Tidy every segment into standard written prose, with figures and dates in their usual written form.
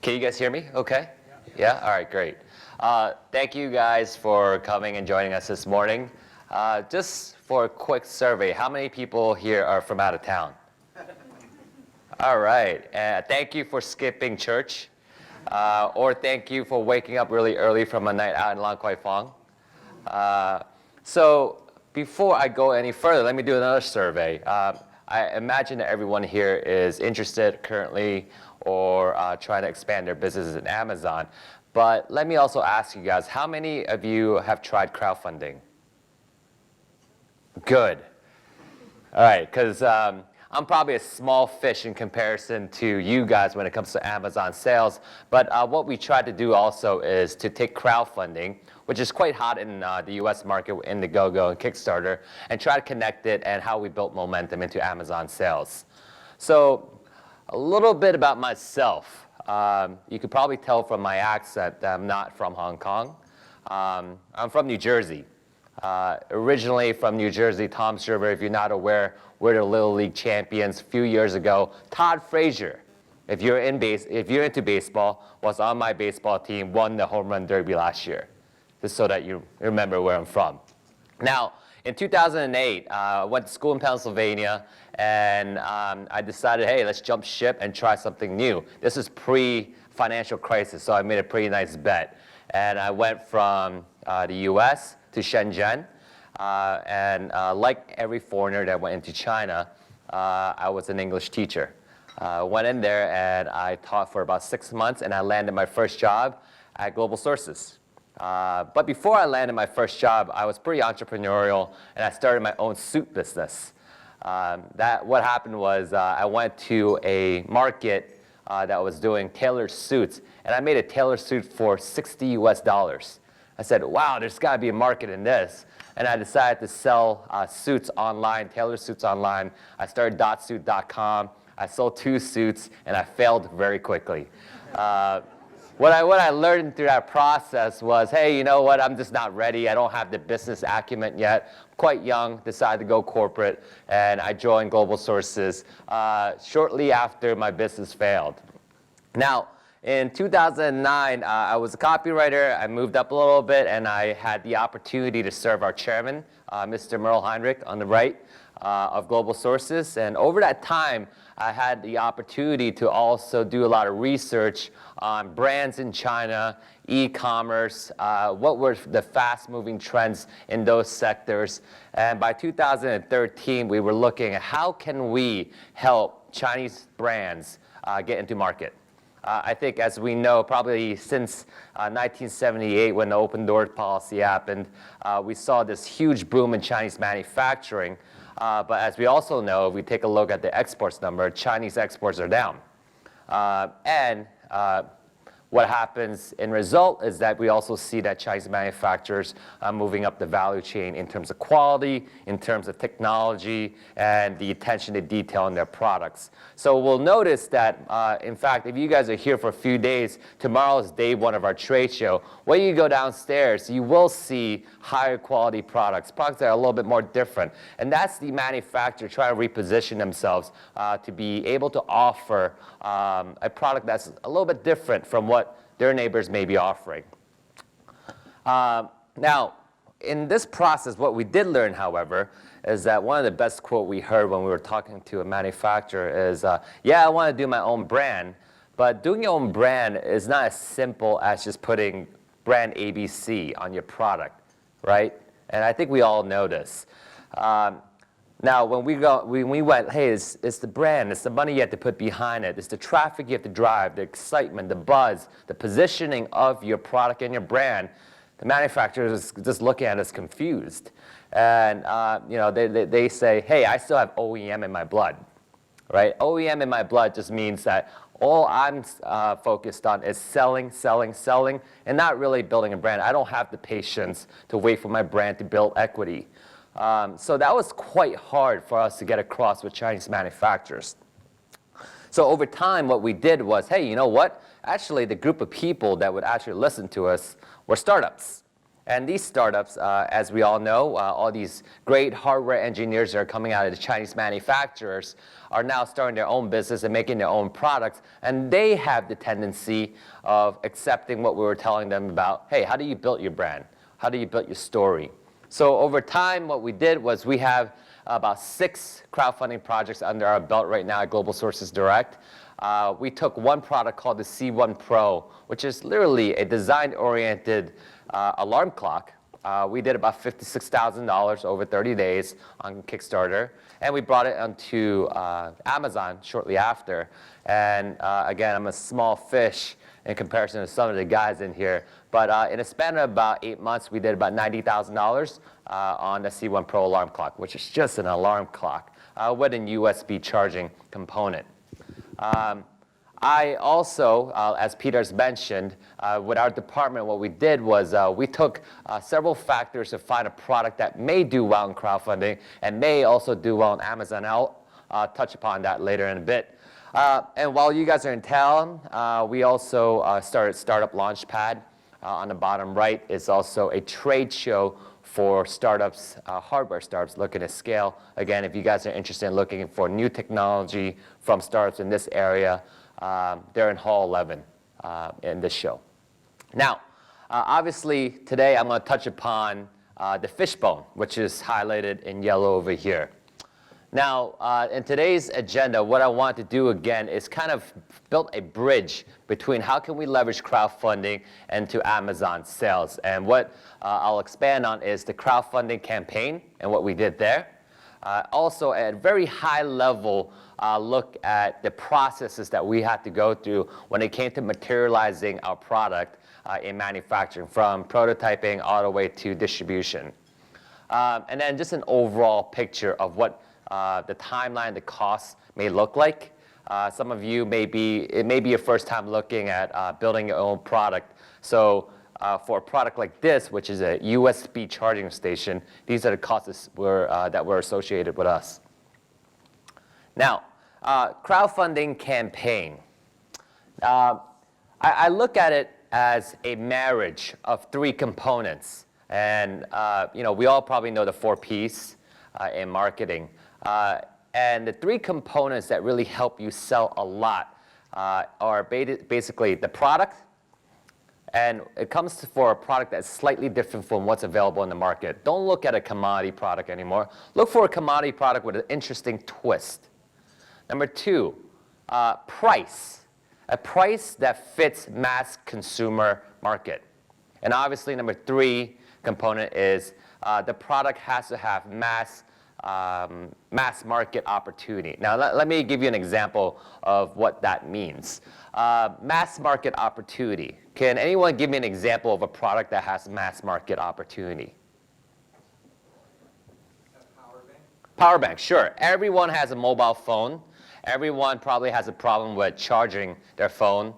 Can you guys hear me okay? Yeah? All right, great. Thank you guys for coming and joining us this morning. Just for a quick survey, how many people here are from out of town? All right. Thank you for skipping church. Or thank you for waking up really early from a night out in Lang Kwai Fong. So before I go any further, let me do another survey. I imagine that everyone here is interested currently or trying to expand their businesses in Amazon. But let me also ask you guys, how many of you have tried crowdfunding? Good. All right, because I'm probably a small fish in comparison to you guys when it comes to Amazon sales. But what we try to do also is to take crowdfunding, which is quite hot in the US market with Indiegogo and Kickstarter, and try to connect it and how we built momentum into Amazon sales. So a little bit about myself. You could probably tell from my accent that I'm not from Hong Kong. I'm from New Jersey. Originally from New Jersey, Tom's River, if you're not aware, we're the Little League champions a few years ago. Todd Frazier, if you're into baseball, was on my baseball team, won the home run derby last year, just so that you remember where I'm from. Now, in 2008, I went to school in Pennsylvania, and I decided, hey, let's jump ship and try something new. This is pre-financial crisis, so I made a pretty nice bet. And I went from the US to Shenzhen, and like every foreigner that went into China, I was an English teacher. Went in there and I taught for about 6 months, and I landed my first job at Global Sources. But before I landed my first job, I was pretty entrepreneurial, and I started my own suit business. What happened was I went to a market that was doing tailored suits, and I made a tailored suit for $60 US. I said, wow, there's got to be a market in this. And I decided to sell suits online, tailored suits online. I started .suit.com. I sold 2 suits, and I failed very quickly. What I learned through that process was, hey, you know what? I'm just not ready. I don't have the business acumen yet. I'm quite young, decided to go corporate, and I joined Global Sources shortly after my business failed. Now, in 2009, I was a copywriter. I moved up a little bit, and I had the opportunity to serve our chairman, Mr. Merle Heinrich, on the right of Global Sources. And over that time, I had the opportunity to also do a lot of research on brands in China, e-commerce, what were the fast-moving trends in those sectors. And by 2013, we were looking at how can we help Chinese brands get into market. I think, as we know, probably since 1978, when the open door policy happened, we saw this huge boom in Chinese manufacturing. But as we also know, if we take a look at the exports number, Chinese exports are down. What happens in result is that we also see that Chinese manufacturers are moving up the value chain in terms of quality, in terms of technology, and the attention to detail in their products. So we'll notice that, in fact, if you guys are here for a few days, tomorrow is day 1 of our trade show. When you go downstairs, you will see higher quality products that are a little bit more different. And that's the manufacturer trying to reposition themselves to be able to offer a product that's a little bit different from what their neighbors may be offering. Now, in this process, what we did learn, however, is that one of the best quotes we heard when we were talking to a manufacturer is, yeah, I want to do my own brand, but doing your own brand is not as simple as just putting brand ABC on your product, right? And I think we all know this. Now, when we went, hey, it's the brand, it's the money you have to put behind it, it's the traffic you have to drive, the excitement, the buzz, the positioning of your product and your brand, the manufacturers just looking at us confused. And they say, hey, I still have OEM in my blood, right? OEM in my blood just means that all I'm focused on is selling, and not really building a brand. I don't have the patience to wait for my brand to build equity. So that was quite hard for us to get across with Chinese manufacturers. So over time, what we did was, hey, you know what? Actually, the group of people that would actually listen to us were startups. And these startups, as we all know, all these great hardware engineers that are coming out of the Chinese manufacturers are now starting their own business and making their own products. And they have the tendency of accepting what we were telling them about, hey, how do you build your brand? How do you build your story? So over time, what we did was we have about 6 crowdfunding projects under our belt right now at Global Sources Direct. We took one product called the C1 Pro, which is literally a design-oriented alarm clock. We did about $56,000 over 30 days on Kickstarter, and we brought it onto Amazon shortly after. And again, I'm a small fish in comparison to some of the guys in here, but in a span of about 8 months, we did about $90,000 on the C1 Pro alarm clock, which is just an alarm clock with a USB charging component. I also, as Peter's mentioned, with our department, what we did was we took several factors to find a product that may do well in crowdfunding and may also do well on Amazon. I'll touch upon that later in a bit. And while you guys are in town, we also started Startup Launchpad. On the bottom right is also a trade show for startups, hardware startups looking to scale. Again, if you guys are interested in looking for new technology from startups in this area, they're in Hall 11 in this show. Now, obviously, today I'm going to touch upon the Fishbone, which is highlighted in yellow over here. Now, in today's agenda, what I want to do again is kind of build a bridge between how can we leverage crowdfunding and to Amazon sales. And what I'll expand on is the crowdfunding campaign and what we did there. Also, at a very high level, look at the processes that we had to go through when it came to materializing our product in manufacturing, from prototyping all the way to distribution. And then just an overall picture of what the timeline, the costs may look like. Some of you it may be your first time looking at building your own product. So for a product like this, which is a USB charging station, these are the costs that were associated with us. Now, crowdfunding campaign. I look at it as a marriage of 3 components. And we all probably know the 4 Ps in marketing. And the 3 components that really help you sell a lot are basically the product, and it comes for a product that's slightly different from what's available in the market. Don't look at a commodity product anymore. Look for a commodity product with an interesting twist. Number 2, price. A price that fits mass consumer market. And obviously, number 3 component is the product has to have mass market opportunity. Now, let me give you an example of what that means. Mass market opportunity. Can anyone give me an example of a product that has mass market opportunity? A power bank? Power bank, sure. Everyone has a mobile phone. Everyone probably has a problem with charging their phone.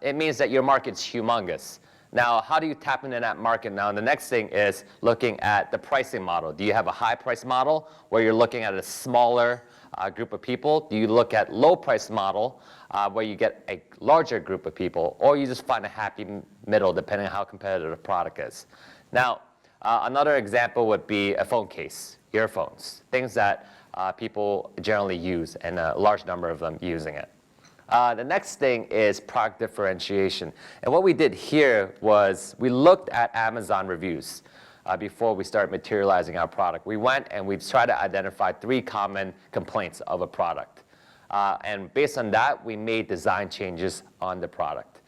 It means that your market's humongous. Now, how do you tap into that market? Now, the next thing is looking at the pricing model. Do you have a high price model where you're looking at a smaller group of people? Do you look at low price model where you get a larger group of people? Or you just find a happy middle depending on how competitive the product is? Now, another example would be a phone case, earphones, things that people generally use, and a large number of them using it. The next thing is product differentiation. And what we did here was we looked at Amazon reviews before we started materializing our product. We went and we tried to identify 3 common complaints of a product. And based on that, we made design changes on the product.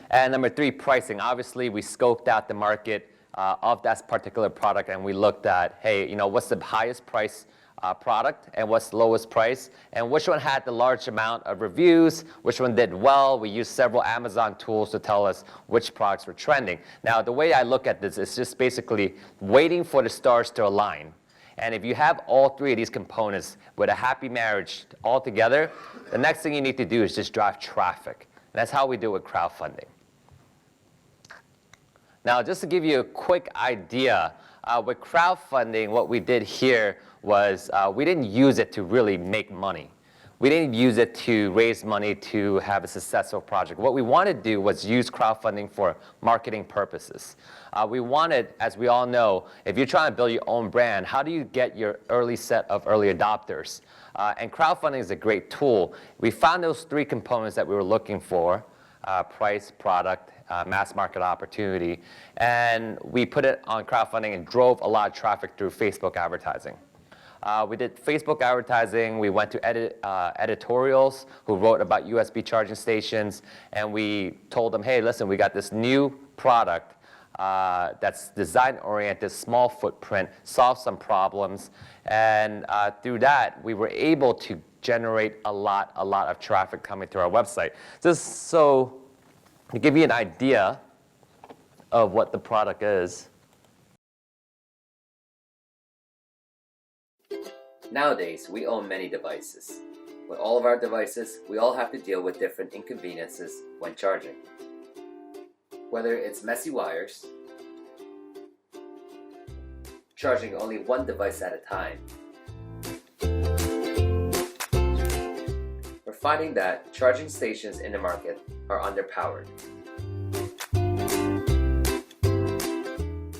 And number 3, pricing. Obviously, we scoped out the market of that particular product, and we looked at, hey, what's the highest price product and what's the lowest price, and which one had the large amount of reviews, which one did well. We used several Amazon tools to tell us which products were trending. Now, the way I look at this is just basically waiting for the stars to align. And if you have all 3 of these components with a happy marriage all together, the next thing you need to do is just drive traffic. And that's how we do it with crowdfunding. Now, just to give you a quick idea, with crowdfunding, what we did here was we didn't use it to really make money. we didn't use it to raise money to have a successful project. What we wanted to do was use crowdfunding for marketing purposes. We wanted, as we all know, if you're trying to build your own brand, how do you get your early set of early adopters? And crowdfunding is a great tool. We found those three components that we were looking for, price, product, mass market opportunity, and we put it on crowdfunding and drove a lot of traffic through Facebook advertising. We did Facebook advertising. We went to editorials who wrote about USB charging stations, and we told them, hey, listen, we got this new product that's design-oriented, small footprint, solves some problems, and through that, we were able to generate a lot of traffic coming through our website. Just so to give you an idea of what the product is. Nowadays, we own many devices. With all of our devices, we all have to deal with different inconveniences when charging. Whether it's messy wires, charging only one device at a time, we're finding that charging stations in the market are underpowered.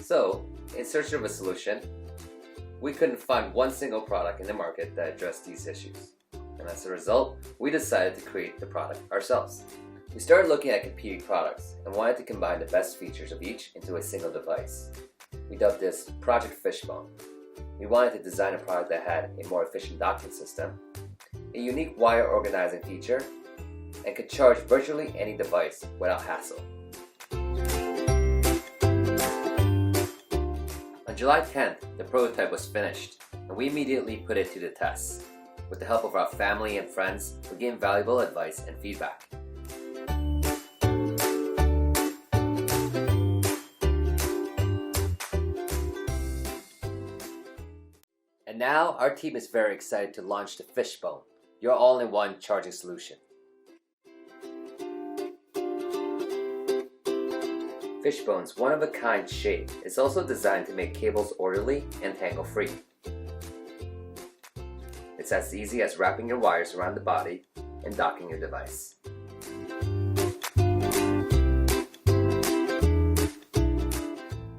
So, in search of a solution, we couldn't find one single product in the market that addressed these issues. And as a result, we decided to create the product ourselves. We started looking at competing products and wanted to combine the best features of each into a single device. We dubbed this Project Fishbone. We wanted to design a product that had a more efficient docking system, a unique wire organizing feature, and could charge virtually any device without hassle. On July 10th, the prototype was finished, and we immediately put it to the test. With the help of our family and friends, we gained valuable advice and feedback. And now, our team is very excited to launch the Fishbone, your all-in-one charging solution. Fishbone's one-of-a-kind shape is also designed to make cables orderly and tangle-free. It's as easy as wrapping your wires around the body and docking your device.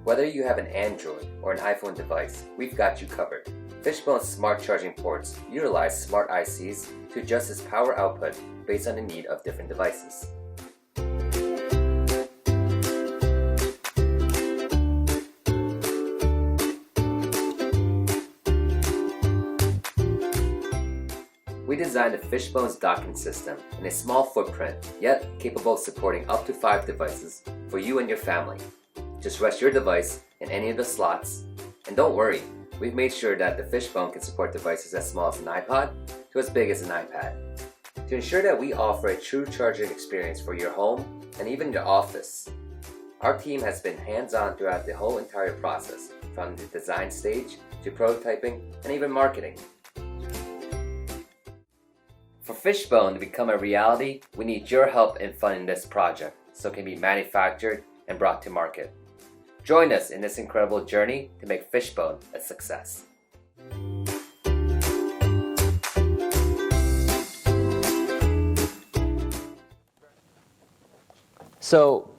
Whether you have an Android or an iPhone device, we've got you covered. Fishbone's smart charging ports utilize smart ICs to adjust its power output based on the need of different devices. We designed the Fishbone's docking system in a small footprint, yet capable of supporting up to 5 devices for you and your family. Just rest your device in any of the slots, and don't worry, we've made sure that the Fishbone can support devices as small as an iPod to as big as an iPad. To ensure that we offer a true charging experience for your home and even your office, our team has been hands-on throughout the whole entire process, from the design stage to prototyping and even marketing. For Fishbone to become a reality, we need your help in funding this project so it can be manufactured and brought to market. Join us in this incredible journey to make Fishbone a success. So,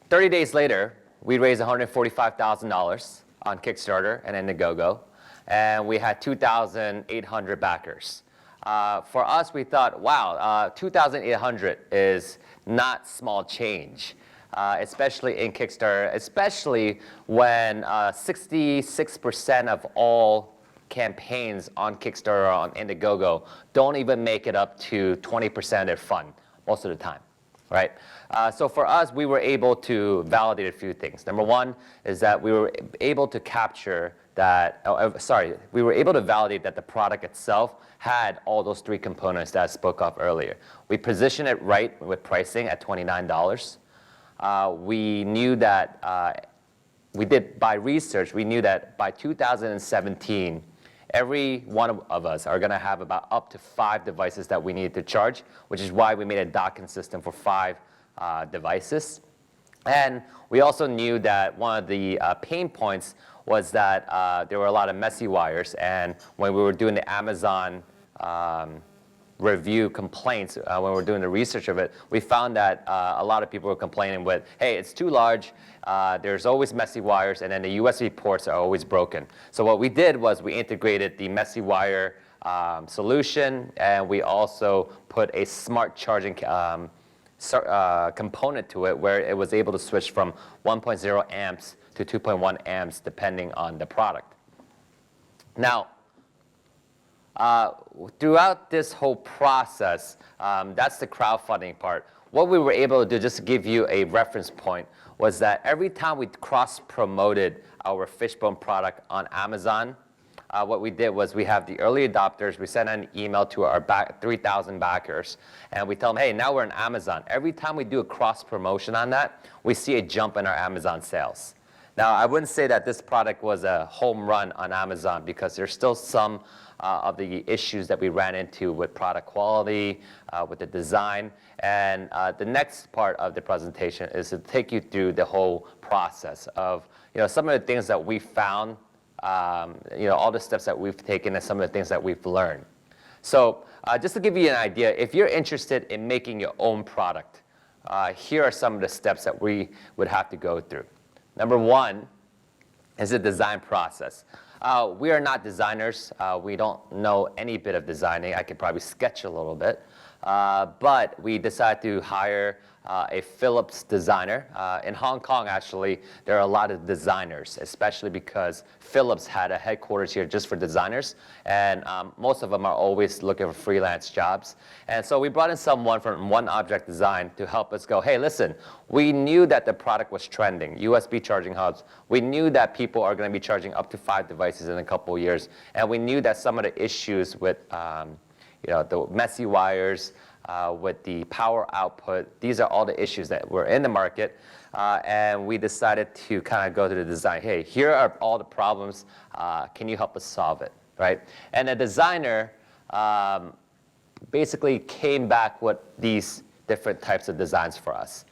30 days later, we raised $145,000 on Kickstarter and Indiegogo, and we had 2,800 backers. For us, we thought, wow, 2,800 is not small change, especially in Kickstarter, especially when 66% of all campaigns on Kickstarter or on Indiegogo don't even make it up to 20% of their fund most of the time, right? So for us, we were able to validate a few things. Number one is that we were able to capture that, we were able to validate that the product itself had all those 3 components that I spoke of earlier. We positioned it right with pricing at $29. We knew that, by research, we knew that by 2017, every one of us are going to have about up to 5 devices that we needed to charge, which is why we made a docking system for 5 devices. And we also knew that one of the pain points was that there were a lot of messy wires, and when we were doing the Amazon review complaints, when we were doing the research of it, we found that a lot of people were complaining with, hey, it's too large, there's always messy wires, and then the USB ports are always broken. So what we did was we integrated the messy wire solution, and we also put a smart charging component to it where it was able to switch from 1.0 amps to 2.1 amps depending on the product. Now, throughout this whole process, that's the crowdfunding part. What we were able to do, just to give you a reference point, was that every time we cross-promoted our Fishbone product on Amazon, what we did was we have the early adopters. We sent an email to our 3,000 backers, and we tell them, hey, now we're on Amazon. Every time we do a cross-promotion on that, we see a jump in our Amazon sales. Now, I wouldn't say that this product was a home run on Amazon because there's still some of the issues that we ran into with product quality, with the design. And the next part of the presentation is to take you through the whole process of some of the things that we found, all the steps that we've taken and some of the things that we've learned. So just to give you an idea, if you're interested in making your own product, here are some of the steps that we would have to go through. Number one is the design process. We are not designers. We don't know any bit of designing. I could probably sketch a little bit. But we decided to hire a Philips designer. In Hong Kong, actually, there are a lot of designers, especially because Philips had a headquarters here just for designers. And most of them are always looking for freelance jobs. And so we brought in someone from One Object Design to help us go, hey, listen, we knew that the product was trending, USB charging hubs. We knew that people are going to be charging up to 5 devices in a couple of years. And we knew that some of the issues with the messy wires, with the power output, these are all the issues that were in the market. And we decided to kind of go to the design. Hey, here are all the problems. Can you help us solve it, right? And the designer basically came back with these different types of designs for us.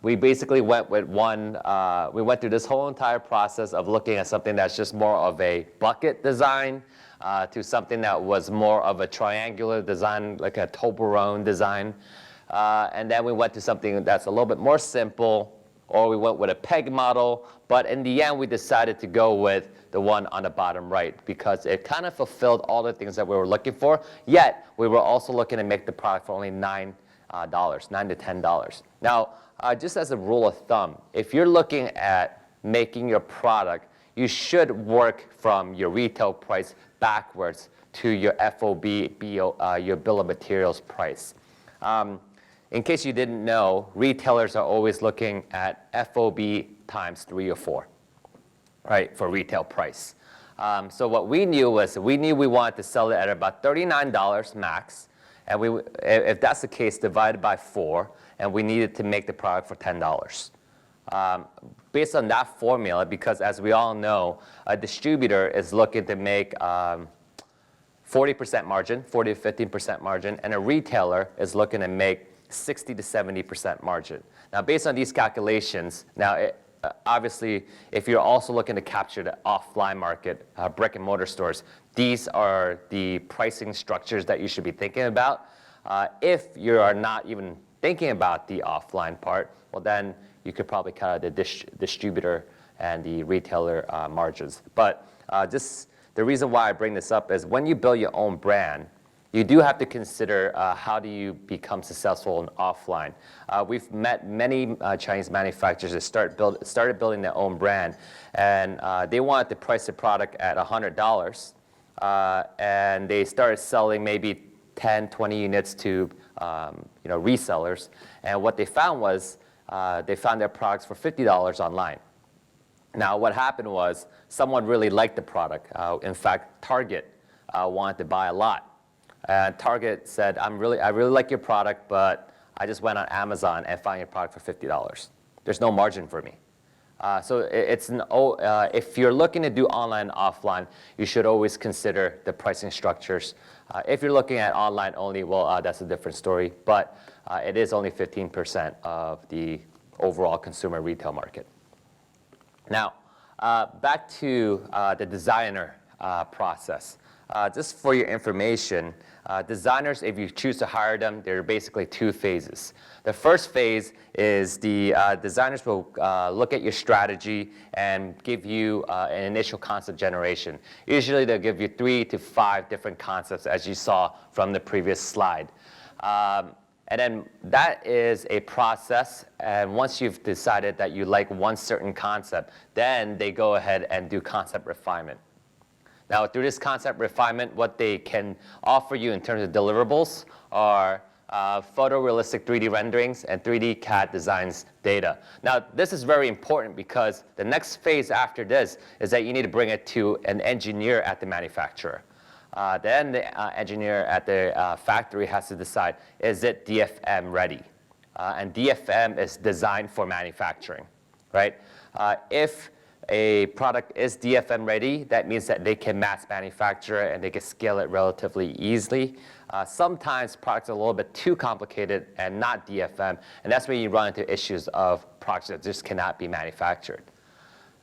We basically went with we went through this whole entire process of looking at something that's just more of a bucket design, to something that was more of a triangular design, like a Toblerone design. And then we went to something that's a little bit more simple, or we went with a peg model. But in the end, we decided to go with the one on the bottom right because it kind of fulfilled all the things that we were looking for. Yet, we were also looking to make the product for only $9 to $10. Now, just as a rule of thumb, if you're looking at making your product, you should work from your retail price backwards to your FOB, your bill of materials price. In case you didn't know, retailers are always looking at FOB times 3 or 4, right, for retail price. So what we knew was we wanted to sell it at about $39 max. And if that's the case, divided by 4, and we needed to make the product for $10. Based on that formula, because as we all know, a distributor is looking to make 40% margin, 40 to 15% margin, and a retailer is looking to make 60 to 70% margin. Now, based on these calculations, obviously, if you're also looking to capture the offline market, brick and mortar stores, these are the pricing structures that you should be thinking about. If you are not even thinking about the offline part, well, then you could probably cut out the distributor and the retailer margins. But just the reason why I bring this up is when you build your own brand, you do have to consider how do you become successful in offline. We've met many Chinese manufacturers that started building their own brand, and they wanted to price the product at $100, and they started selling maybe 10, 20 units to resellers. And what they found was they found their products for $50 online. Now, what happened was someone really liked the product. In fact, Target wanted to buy a lot. And Target said, I really like your product, but I just went on Amazon and found your product for $50. There's no margin for me. So if you're looking to do online and offline, you should always consider the pricing structures. If you're looking at online only, well, that's a different story. But it is only 15% of the overall consumer retail market. Now, back to the designer process. Just for your information, designers, if you choose to hire them, there are basically two phases. The first phase is the designers will look at your strategy and give you an initial concept generation. Usually they'll give you 3 to 5 different concepts, as you saw from the previous slide. And then that is a process, and once you've decided that you like one certain concept, then they go ahead and do concept refinement. Now, through this concept refinement, what they can offer you in terms of deliverables are photorealistic 3D renderings and 3D CAD designs data. Now, this is very important because the next phase after this is that you need to bring it to an engineer at the manufacturer. Then the engineer at the factory has to decide, is it DFM ready? And DFM is designed for manufacturing, right? If a product is DFM ready, that means that they can mass manufacture it and they can scale it relatively easily. Sometimes products are a little bit too complicated and not DFM, and that's where you run into issues of products that just cannot be manufactured.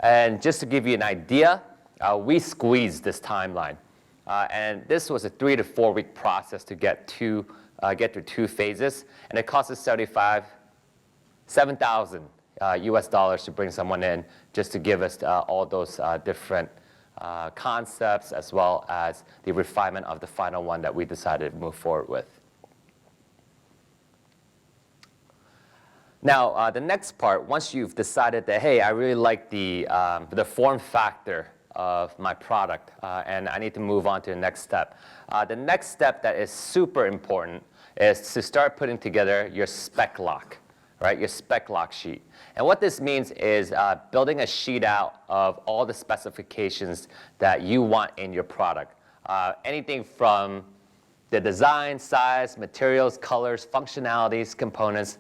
And just to give you an idea, we squeezed this timeline. And this was a 3 to 4 week process to get through 2 phases, and it cost us $7,000 US dollars to bring someone in just to give us all those different concepts, as well as the refinement of the final one that we decided to move forward with. Now, the next part, once you've decided that, hey, I really like the form factor of my product, and I need to move on to the next step. The next step that is super important is to start putting together your spec lock, right? Your spec lock sheet. And what this means is building a sheet out of all the specifications that you want in your product. Anything from the design, size, materials, colors, functionalities, components,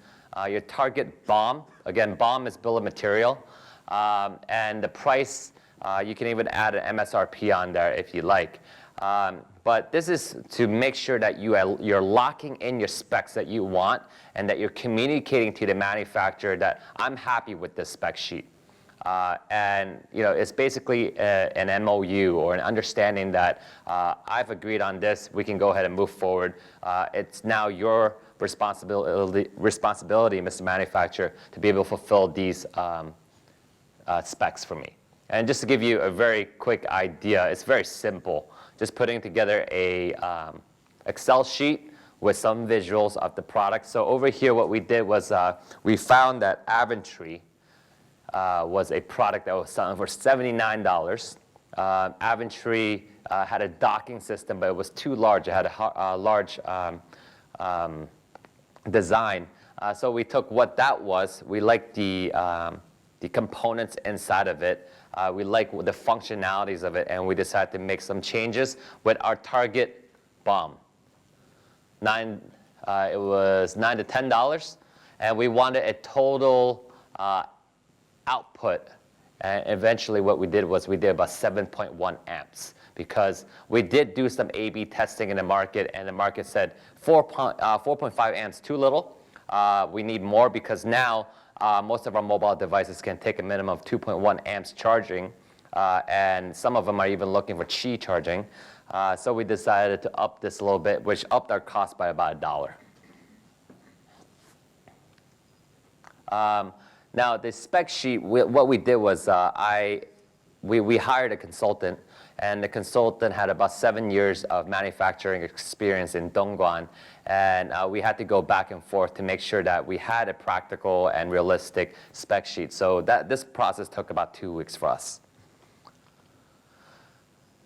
your target BOM. Again, BOM is bill of material. And the price, you can even add an MSRP on there if you like. But this is to make sure that you're locking in your specs that you want and that you're communicating to the manufacturer that I'm happy with this spec sheet. And it's basically an MOU or an understanding that I've agreed on this, we can go ahead and move forward. It's now your responsibility, Mr. Manufacturer, to be able to fulfill these specs for me. And just to give you a very quick idea, it's very simple. Just putting together a Excel sheet with some visuals of the product. So over here, what we did was we found that Aventry was a product that was selling for $79. Aventry had a docking system, but it was too large. It had a large design. So we took what that was. We liked the components inside of it. We like the functionalities of it, and we decided to make some changes with our target BOM. It was $9 to $10, and we wanted a total output. And eventually what we did was we did about 7.1 amps, because we did do some A/B testing in the market, and the market said 4.5 amps too little. We need more, because now most of our mobile devices can take a minimum of 2.1 amps charging, and some of them are even looking for Qi charging. So we decided to up this a little bit, which upped our cost by about $1. Now, the spec sheet, what we did was we hired a consultant, and the consultant had about 7 years of manufacturing experience in Dongguan. And we had to go back and forth to make sure that we had a practical and realistic spec sheet. So this process took about 2 weeks for us.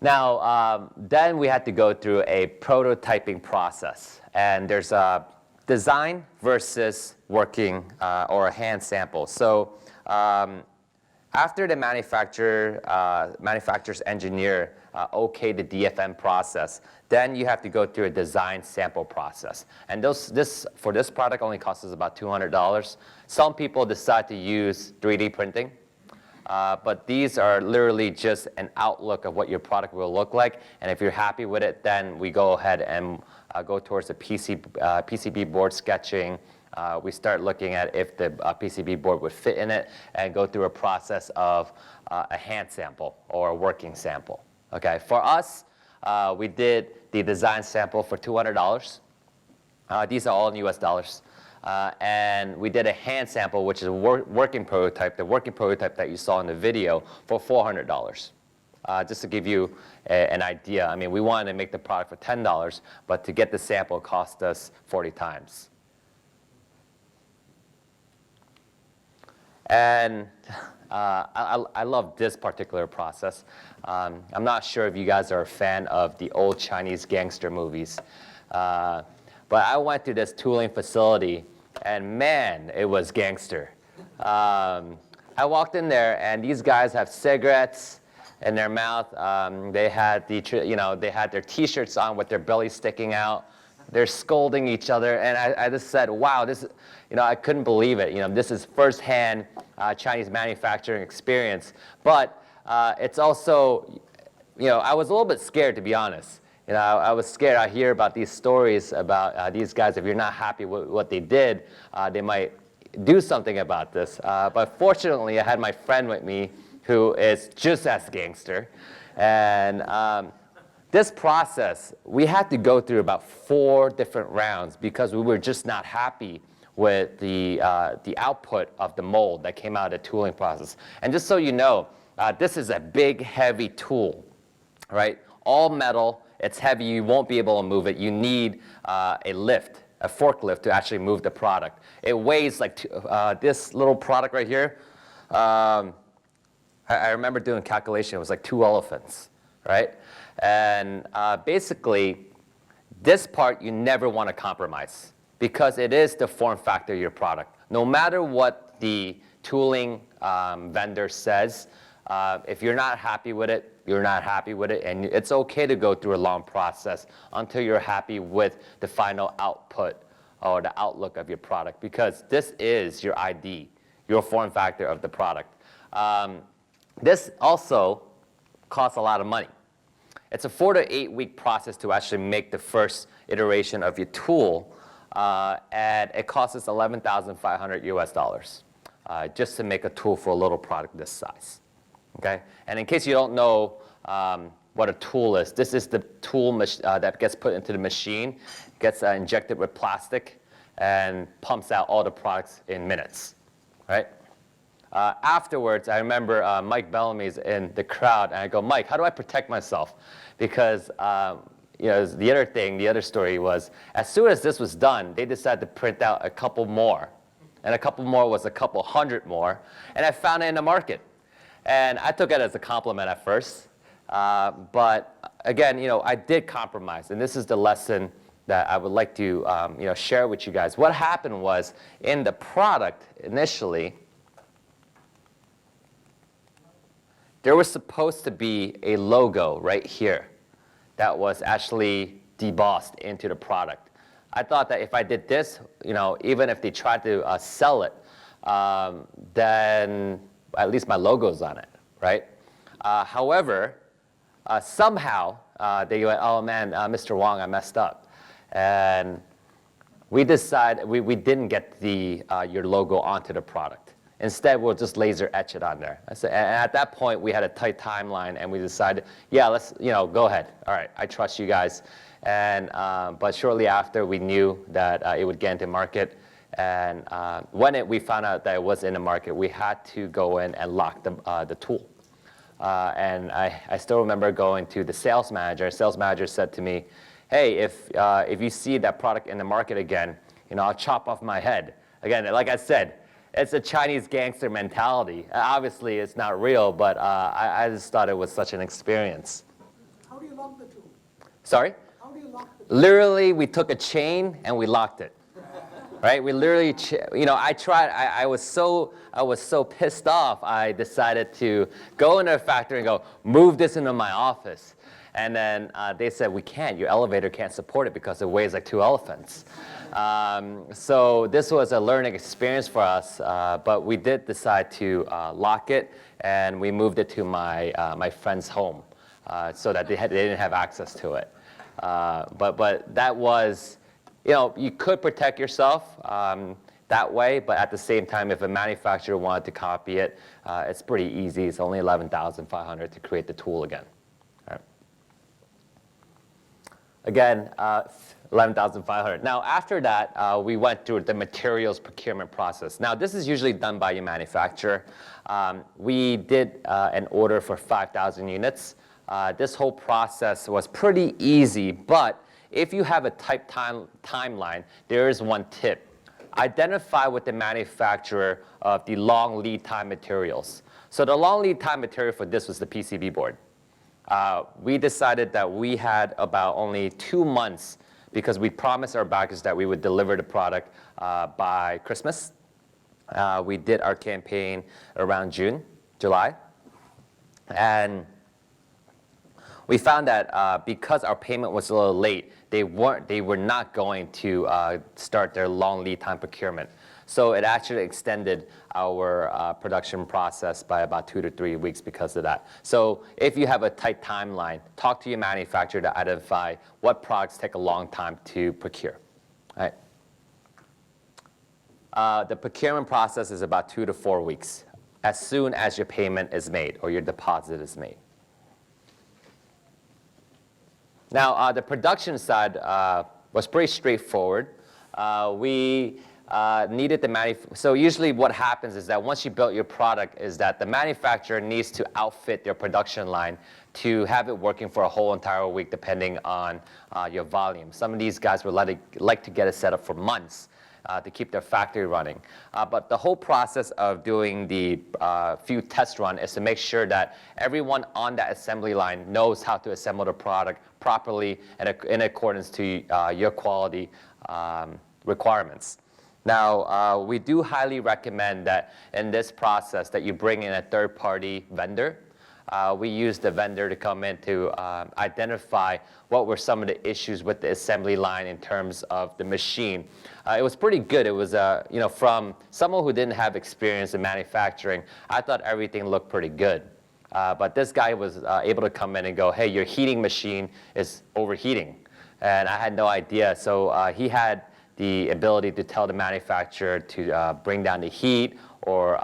Now, then we had to go through a prototyping process. And there's a design versus working or a hand sample. So after the manufacturer's engineer okay the DFM process, then you have to go through a design sample process. And for this product only costs us about $200. Some people decide to use 3D printing, but these are literally just an outlook of what your product will look like. And if you're happy with it, then we go ahead and go towards the PCB board sketching. We start looking at if the PCB board would fit in it, and go through a process of a hand sample or a working sample. Okay, for us, we did the design sample for $200. These are all in US dollars. And we did a hand sample, which is a working prototype, the working prototype that you saw in the video, for $400. Just to give you an idea, I mean, we wanted to make the product for $10, but to get the sample cost us 40 times. And I love this particular process. I'm not sure if you guys are a fan of the old Chinese gangster movies. But I went to this tooling facility, and man, it was gangster. I walked in there, and these guys have cigarettes in their mouth. They had they had their T-shirts on with their bellies sticking out. They're scolding each other, and I just said, "Wow, this is," I couldn't believe it. This is firsthand Chinese manufacturing experience. But it's also, I was a little bit scared, to be honest. I was scared. I hear about these stories about these guys. If you're not happy with what they did, they might do something about this. But fortunately, I had my friend with me who is just as gangster. And this process, we had to go through about 4 different rounds because we were just not happy with the output of the mold that came out of the tooling process. And just so you know, this is a big, heavy tool, right? All metal. It's heavy. You won't be able to move it. You need a lift, a forklift, to actually move the product. It weighs like this little product right here. I remember doing a calculation. It was like 2 elephants, right? And basically, this part you never want to compromise because it is the form factor of your product. No matter what the tooling vendor says, if you're not happy with it, you're not happy with it, and it's okay to go through a long process until you're happy with the final output or the outlook of your product, because this is your ID, your form factor of the product. This also costs a lot of money. It's a 4 to 8 week process to actually make the first iteration of your tool, and it costs us 11,500 US dollars just to make a tool for a little product this size. Okay? And in case you don't know what a tool is, this is the tool that gets put into the machine, gets injected with plastic, and pumps out all the products in minutes. Right? Afterwards, I remember Mike Bellamy's in the crowd, and I go, "Mike, how do I protect myself?" Because the other story was, as soon as this was done, they decided to print out a couple more, and a couple more was a couple hundred more, and I found it in the market. And I took it as a compliment at first, but again, I did compromise, and this is the lesson that I would like to share with you guys. What happened was, in the product initially, there was supposed to be a logo right here that was actually debossed into the product. I thought that if I did this, even if they tried to sell it, then at least my logo's on it, right? However, somehow they went, "Oh man, Mr. Wong, I messed up," and we decided we didn't get your logo onto the product. Instead, we'll just laser etch it on there. And at that point, we had a tight timeline, and we decided, yeah, let's go ahead. All right, I trust you guys. And but shortly after, we knew that it would get into market. And when we found out that it was in the market, we had to go in and lock the tool. And I still remember going to the sales manager. The sales manager said to me, "Hey, if you see that product in the market again, I'll chop off my head." Again, like I said, it's a Chinese gangster mentality. Obviously, it's not real, but I just thought it was such an experience. How do you lock the tool? Sorry? How do you lock the tool? Literally, we took a chain and we locked it. Right? We literally, I tried. I was so pissed off. I decided to go into a factory and go, "Move this into my office." And then they said, "We can't. Your elevator can't support it because it weighs like 2 elephants." So this was a learning experience for us, but we did decide to lock it, and we moved it to my friend's home so that they didn't have access to it. But that was, you could protect yourself that way, but at the same time, if a manufacturer wanted to copy it, it's pretty easy. It's only 11,500 to create the tool again. All right. Again, 11,500. Now, after that, we went through the materials procurement process. Now, this is usually done by your manufacturer. We did an order for 5,000 units. This whole process was pretty easy, but if you have a tight timeline, there is one tip. Identify with the manufacturer of the long lead time materials. So the long lead time material for this was the PCB board. We decided that we had about only 2 months because we promised our backers that we would deliver the product by Christmas. We did our campaign around June, July. And we found that because our payment was a little late, they were not going to start their long lead time procurement. So it actually extended our production process by about 2 to 3 weeks because of that. So if you have a tight timeline, talk to your manufacturer to identify what products take a long time to procure. All right. The procurement process is about 2 to 4 weeks, as soon as your payment is made or your deposit is made. Now, the production side was pretty straightforward. We needed the so usually what happens is that once you built your product is that the manufacturer needs to outfit their production line to have it working for a whole entire week depending on your volume. Some of these guys would like to get it set up for months to keep their factory running. But the whole process of doing the few test runs is to make sure that everyone on that assembly line knows how to assemble the product properly and in accordance to your quality requirements. Now, we do highly recommend that in this process that you bring in a third-party vendor. We used the vendor to come in to identify what were some of the issues with the assembly line in terms of the machine. It was pretty good. It was, from someone who didn't have experience in manufacturing, I thought everything looked pretty good. But this guy was able to come in and go, hey, your heating machine is overheating. And I had no idea. So he had the ability to tell the manufacturer to bring down the heat or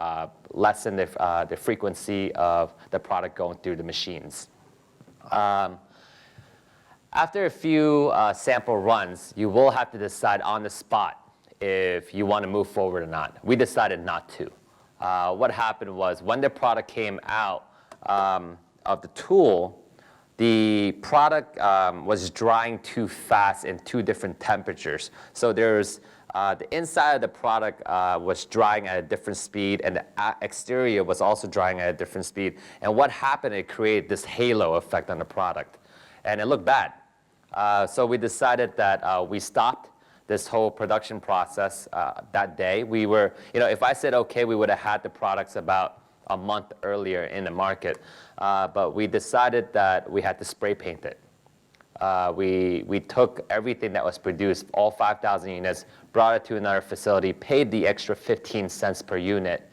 lessen the frequency of the product going through the machines. After a few sample runs, you will have to decide on the spot if you want to move forward or not. We decided not to. What happened was when the product came out of the tool, the product was drying too fast in 2 different temperatures. So there's the inside of the product was drying at a different speed, and the exterior was also drying at a different speed. And what happened, it created this halo effect on the product. And it looked bad. So we decided that we stopped this whole production process that day. We were, if I said okay, we would have had the products about a month earlier in the market. But we decided that we had to spray paint it. We took everything that was produced, all 5,000 units, brought it to another facility, paid the extra 15 cents per unit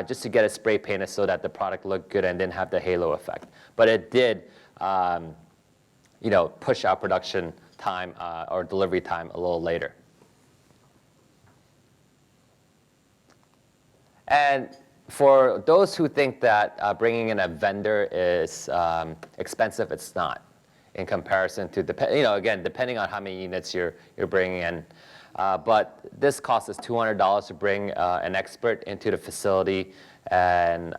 just to get it spray painted so that the product looked good and didn't have the halo effect. But it did push our production time or delivery time a little later. And for those who think that bringing in a vendor is expensive, it's not in comparison to, again, depending on how many units you're bringing in. But this costs us $200 to bring an expert into the facility and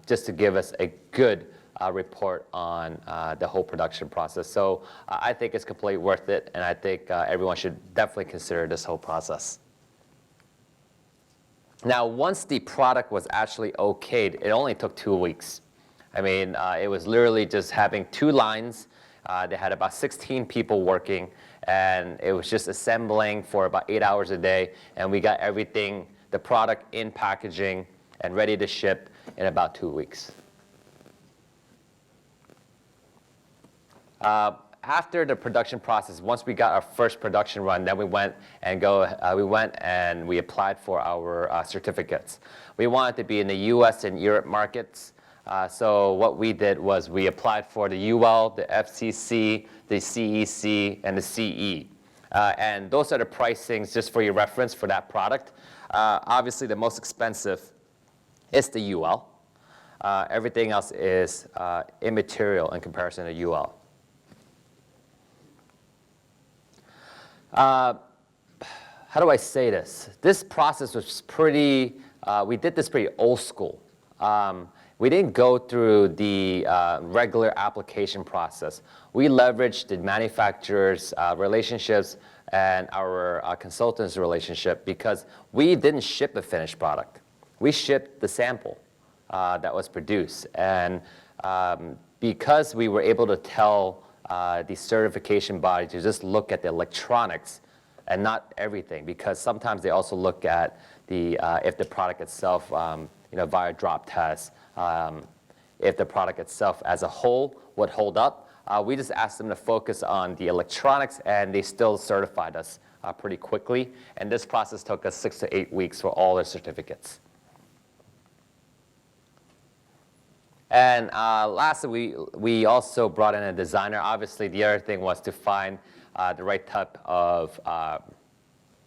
just to give us a good report on the whole production process. So I think it's completely worth it, and I think everyone should definitely consider this whole process. Now, once the product was actually okayed, it only took 2 weeks. I mean, it was literally just having 2 lines. They had about 16 people working, and it was just assembling for about 8 hours a day, and we got everything, the product in packaging and ready to ship in about 2 weeks. After the production process, once we got our first production run, then we went and we applied for our certificates. We wanted to be in the U.S. and Europe markets. So what we did was we applied for the UL, the FCC, the CEC, and the CE. And those are the pricings just for your reference for that product. Obviously, the most expensive is the UL. Everything else is immaterial in comparison to UL. How do I say this? This process was pretty, we did this pretty old school. We didn't go through the regular application process. We leveraged the manufacturer's relationships and our consultants' relationship because we didn't ship a finished product. We shipped the sample that was produced. And because we were able to tell the certification body to just look at the electronics and not everything, because sometimes they also look at the if the product itself, via drop test, if the product itself as a whole would hold up. We just asked them to focus on the electronics, and they still certified us pretty quickly. And this process took us 6 to 8 weeks for all their certificates. And lastly, we also brought in a designer. Obviously, the other thing was to find the right type of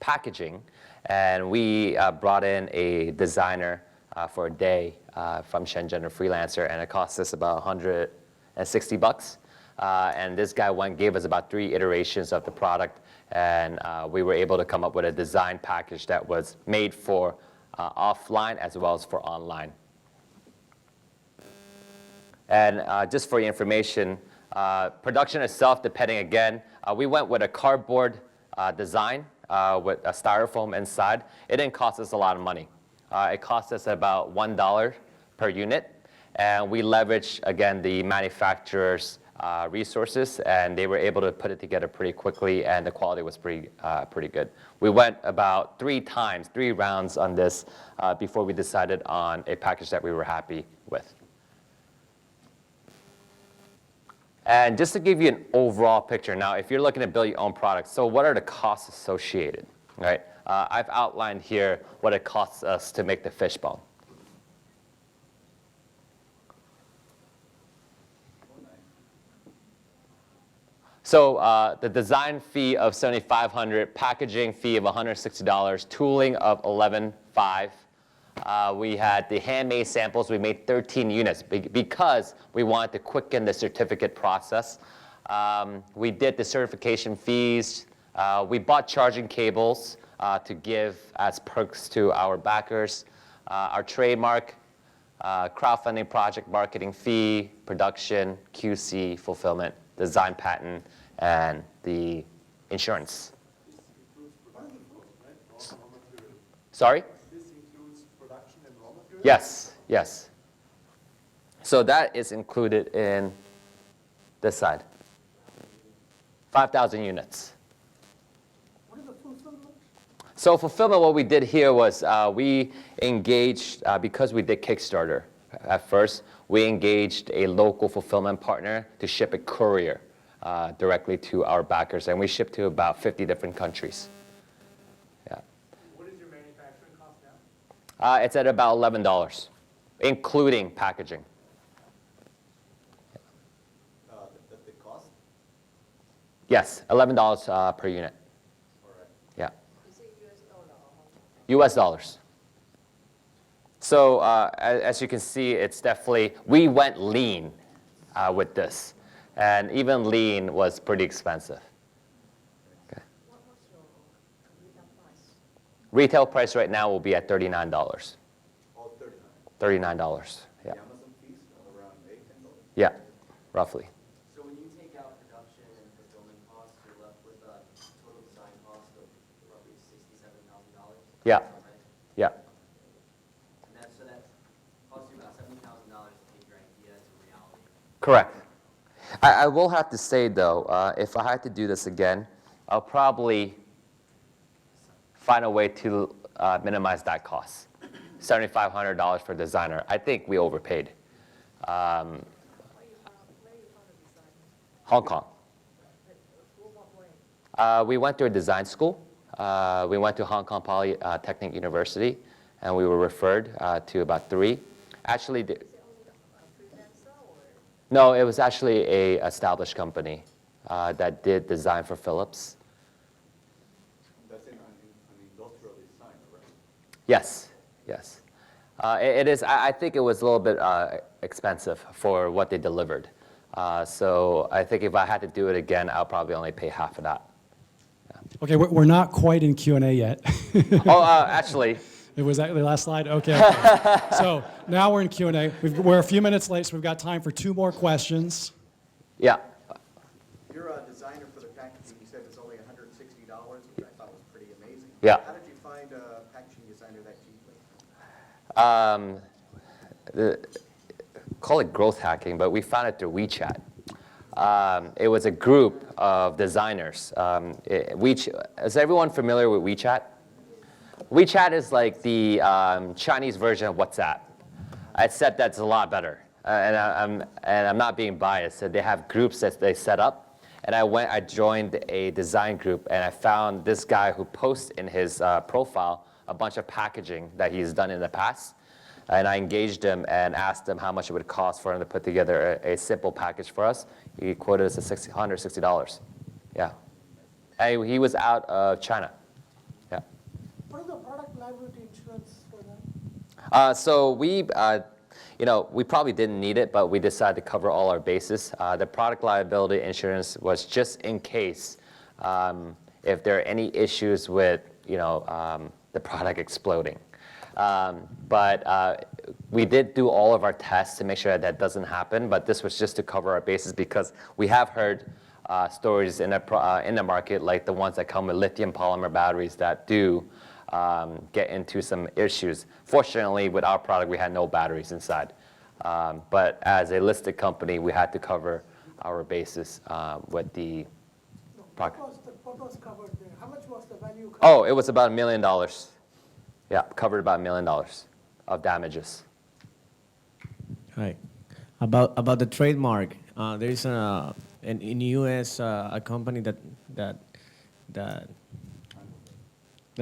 packaging. And we brought in a designer for a day from Shenzhen, a freelancer, and it cost us about $160. And this guy gave us about 3 iterations of the product, and we were able to come up with a design package that was made for offline as well as for online. And just for your information, production itself, depending again, we went with a cardboard design with a styrofoam inside. It didn't cost us a lot of money. It cost us about $1 per unit. And we leveraged, again, the manufacturer's resources, and they were able to put it together pretty quickly, and the quality was pretty good. We went about 3 rounds on this before we decided on a package that we were happy with. And just to give you an overall picture, now if you're looking to build your own products, so what are the costs associated, right? I've outlined here what it costs us to make the Fishbone. So the design fee of $7,500, packaging fee of $160, tooling of $11,500. We had the handmade samples. We made 13 units because we wanted to quicken the certificate process. We did the certification fees. We bought charging cables to give as perks to our backers. Our trademark, crowdfunding project marketing fee, production, QC, fulfillment, design patent, and the insurance. Sorry? Yes, yes. So that is included in this side. 5,000 units. What is the fulfillment? So fulfillment, what we did here was we engaged, because we did Kickstarter at first, we engaged a local fulfillment partner to ship a courier directly to our backers, and we shipped to about 50 different countries. It's at about $11, including packaging. The cost? Yes, $11 per unit. All right. Yeah. Is it US dollar? US dollars. So as you can see, it's definitely, we went lean with this. And even lean was pretty expensive. Okay. What was your retail price? Retail price right now will be at $39. Oh, $39. $39, yeah. The Amazon fees are around $8, $10. Yeah, roughly. So when you take out production and fulfillment costs, you're left with a total design cost of roughly $67,000? Yeah, yeah. And so that costs you about $70,000 to take your idea to reality. Correct. I will have to say, though, if I had to do this again, I'll probably find a way to minimize that cost. $7,500 for designer. I think we overpaid. Where you found the design? Hong Kong. Through what way? We went to a design school. We went to Hong Kong Polytechnic University, and we were referred to about 3. Actually, Is it only a freelancer or? no, it was actually a established company that did design for Philips. That's an industrial design, right? Yes, yes. It is. I think it was a little bit expensive for what they delivered. So I think if I had to do it again, I'll probably only pay half of that. Yeah. Okay, we're not quite in Q&A yet. Oh, actually, It was that the last slide? Okay. So now we're in Q&A. We're a few minutes late, so we've got time for 2 more questions. yeah. You're a designer for the packaging. You said it's only $160, which I thought was pretty amazing. Yeah. How did you find a packaging designer that cheaply? Call it growth hacking, but we found it through WeChat. It was a group of designers. Is everyone familiar with WeChat? WeChat is like the Chinese version of WhatsApp, except that's a lot better. And I'm not being biased. So they have groups that they set up, and I joined a design group, and I found this guy who posts in his profile a bunch of packaging that he's done in the past. And I engaged him and asked him how much it would cost for him to put together a simple package for us. He quoted us at $160. Yeah. And he was out of China. Yeah. What is the product liability insurance for that? So we probably didn't need it, but we decided to cover all our bases. The product liability insurance was just in case if there are any issues with, the product exploding. But we did do all of our tests to make sure that doesn't happen, but this was just to cover our bases because we have heard stories in the market like the ones that come with lithium polymer batteries that do get into some issues. Fortunately, with our product, we had no batteries inside. But as a listed company, we had to cover our bases with the product. What was covered there? How much was the value covered? Oh, it was about $1 million. Yeah, covered about $1 million of damages. Hi. About the trademark, there is in the U.S. A company that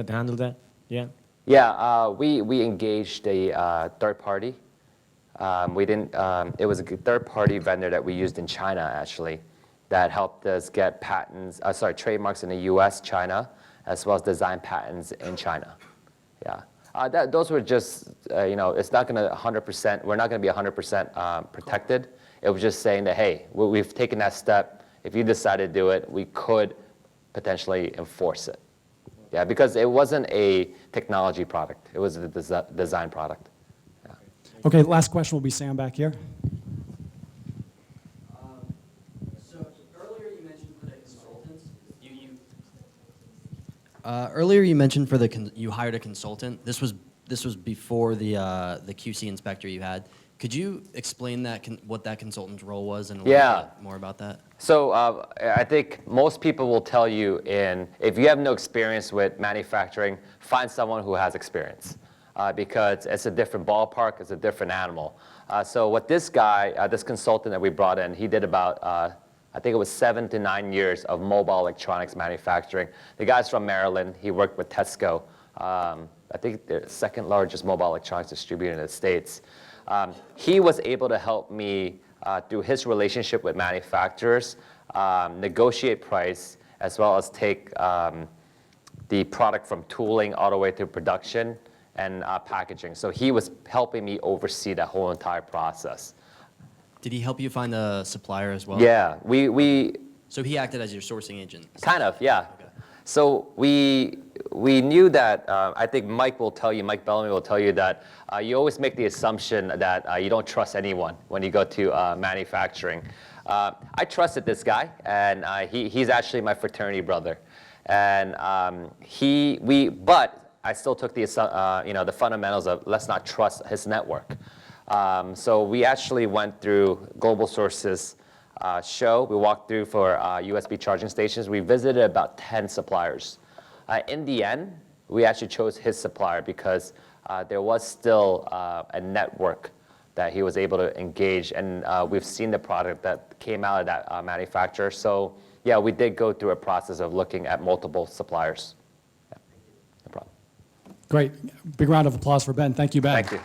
handled that. Yeah. Yeah, we engaged a third party. We didn't. It was a third party vendor that we used in China actually, that helped us get trademarks in the U.S., China, as well as design patents in China. Yeah, those were just, it's not going to 100%, we're not going to be 100% protected. It was just saying that, hey, we've taken that step. If you decide to do it, we could potentially enforce it. Yeah, because it wasn't a technology product. It was a design product. Yeah. Okay, last question will be Sam back here. So earlier you mentioned for the consultants, Earlier you mentioned you hired a consultant. This was before the QC inspector you had. Could you explain what that consultant's role was and a little bit more about that? So I think most people will tell you if you have no experience with manufacturing, find someone who has experience because it's a different ballpark, it's a different animal. So what this guy, this consultant that we brought in, he did about, I think it was 7 to 9 years of mobile electronics manufacturing. The guy's from Maryland. He worked with Tesco. I think the second largest mobile electronics distributor in the States. He was able to help me through his relationship with manufacturers, negotiate price, as well as take the product from tooling all the way through production and packaging. So he was helping me oversee that whole entire process. Did he help you find a supplier as well? Yeah, we So he acted as your sourcing agent? kind of, yeah. Okay. So we knew that, I think Mike Bellamy will tell you that you always make the assumption that you don't trust anyone when you go to manufacturing. I trusted this guy, and he's actually my fraternity brother. And but I still took the fundamentals of let's not trust his network. So we actually went through Global Sources show. We walked through for USB charging stations. We visited about 10 suppliers. In the end, we actually chose his supplier because there was still a network that he was able to engage, and we've seen the product that came out of that manufacturer. So yeah, we did go through a process of looking at multiple suppliers. Yeah, no problem. Great. Big round of applause for Ben. Thank you, Ben. Thank you.